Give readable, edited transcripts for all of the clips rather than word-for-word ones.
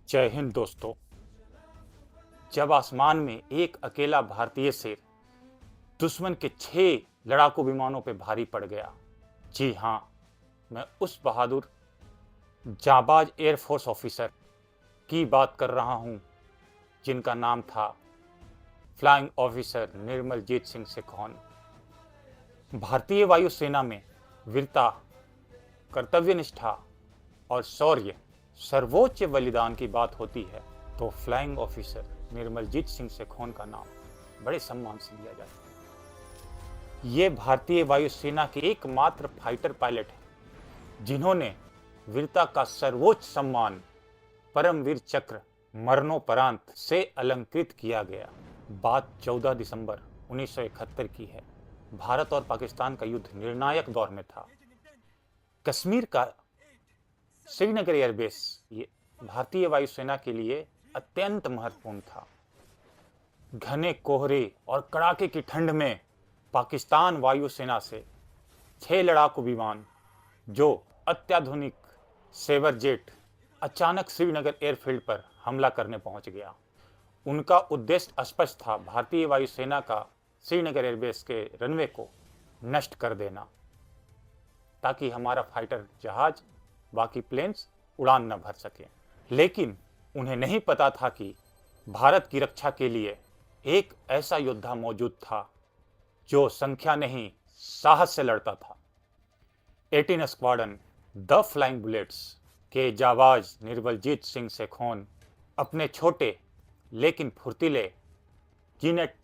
जय हिंद दोस्तों। जब आसमान में एक अकेला भारतीय शेर दुश्मन के 6 लड़ाकू विमानों पर भारी पड़ गया। जी हां, मैं उस बहादुर जाबाज एयरफोर्स ऑफिसर की बात कर रहा हूं जिनका नाम था फ्लाइंग ऑफिसर निर्मलजीत सिंह सेखोन। भारतीय वायुसेना में वीरता, कर्तव्यनिष्ठा और शौर्य सर्वोच्च बलिदान की बात होती है तो फ्लाइंग ऑफिसर निर्मलजीत सिंह सेखोन का नाम बड़े सम्मान से लिया जाता है। ये भारतीय वायुसेना के एकमात्र फाइटर पायलट हैं जिन्होंने वीरता का सर्वोच्च सम्मान परमवीर चक्र मरणोपरांत से अलंकृत किया गया। बात 14 दिसंबर 1971 की है। भारत और पाकिस्तान का युद्ध निर्णायक दौर में था। कश्मीर का श्रीनगर एयरबेस ये भारतीय वायुसेना के लिए अत्यंत महत्वपूर्ण था। घने कोहरे और कड़ाके की ठंड में पाकिस्तान वायुसेना से 6 लड़ाकू विमान जो अत्याधुनिक सेवर जेट अचानक श्रीनगर एयरफील्ड पर हमला करने पहुंच गया। उनका उद्देश्य स्पष्ट था, भारतीय वायुसेना का श्रीनगर एयरबेस के रनवे को नष्ट कर देना ताकि हमारा फाइटर जहाज बाकी प्लेन्स उड़ान न भर सके। लेकिन उन्हें नहीं पता था कि भारत की रक्षा के लिए एक ऐसा योद्धा मौजूद था जो संख्या नहीं साहस से लड़ता था। 18 स्क्वाड्रन द फ्लाइंग बुलेट्स के जाबाज निर्मलजीत सिंह सेखोन अपने छोटे लेकिन फुर्तीले जीनेट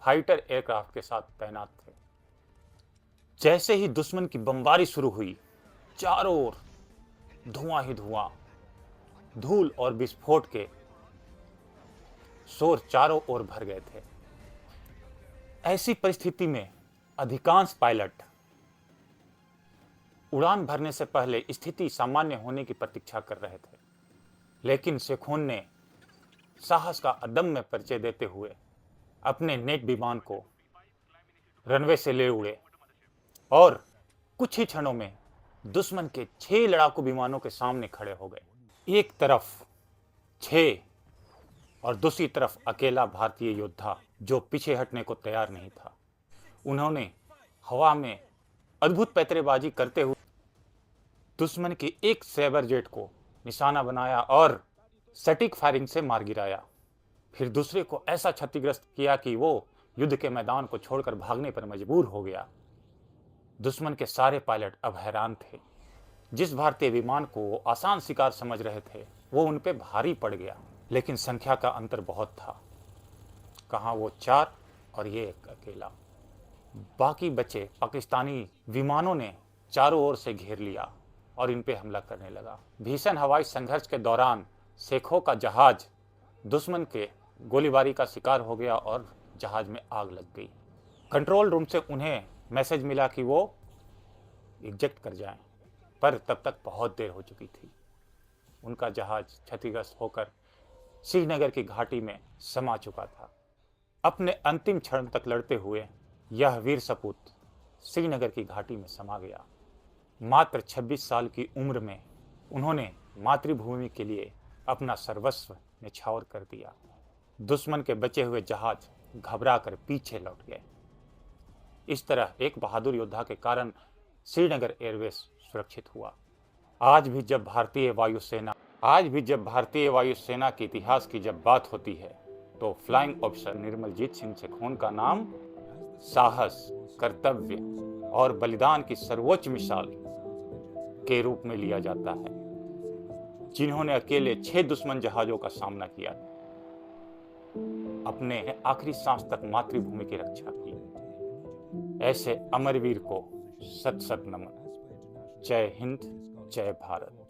फाइटर एयरक्राफ्ट के साथ तैनात थे। जैसे ही दुश्मन की बमबारी शुरू हुई, चारों ओर धुआं ही धुआं, धूल और विस्फोट के शोर चारों ओर भर गए थे। ऐसी परिस्थिति में अधिकांश पायलट उड़ान भरने से पहले स्थिति सामान्य होने की प्रतीक्षा कर रहे थे, लेकिन सेखोन ने साहस का अदम्य परिचय देते हुए अपने नेट विमान को रनवे से ले उड़े और कुछ ही क्षणों में दुश्मन के 6 लड़ाकू विमानों के सामने खड़े हो गए। एक तरफ 6 और दूसरी तरफ अकेला भारतीय योद्धा जो पीछे हटने को तैयार नहीं था। उन्होंने हवा में अद्भुत पैतरेबाजी करते हुए दुश्मन के एक सेबर जेट को निशाना बनाया और सटीक फायरिंग से मार गिराया। फिर दूसरे को ऐसा क्षतिग्रस्त किया कि वो युद्ध के मैदान को छोड़कर भागने पर मजबूर हो गया। दुश्मन के सारे पायलट अब हैरान थे। जिस भारतीय विमान को वो आसान शिकार समझ रहे थे वो उन पे भारी पड़ गया, लेकिन संख्या का अंतर बहुत था। कहाँ वो 4 और ये एक अकेला। बाकी बचे पाकिस्तानी विमानों ने चारों ओर से घेर लिया और इन पे हमला करने लगा। भीषण हवाई संघर्ष के दौरान सेखों का जहाज दुश्मन के गोलीबारी का शिकार हो गया और जहाज में आग लग गई। कंट्रोल रूम से उन्हें मैसेज मिला कि वो इजेक्ट कर जाएं, पर तब तक बहुत देर हो चुकी थी। उनका जहाज क्षतिग्रस्त होकर श्रीनगर की घाटी में समा चुका था। अपने अंतिम क्षण तक लड़ते हुए यह वीर सपूत श्रीनगर की घाटी में समा गया। मात्र 26 साल की उम्र में उन्होंने मातृभूमि के लिए अपना सर्वस्व न्यौछावर कर दिया। दुश्मन के बचे हुए जहाज घबराकर पीछे लौट गए। इस तरह एक बहादुर योद्धा के कारण श्रीनगर एयरबेस सुरक्षित हुआ। आज भी जब भारतीय वायुसेना के इतिहास की जब बात होती है तो फ्लाइंग ऑफिसर निर्मलजीत सिंह सेखोन का नाम साहस, कर्तव्य और बलिदान की सर्वोच्च मिसाल के रूप में लिया जाता है, जिन्होंने अकेले 6 दुश्मन जहाजों का सामना किया, अपने आखिरी सांस तक मातृभूमि की रक्षा की। ऐसे अमरवीर को सत सत नमन। जय हिंद, जय भारत।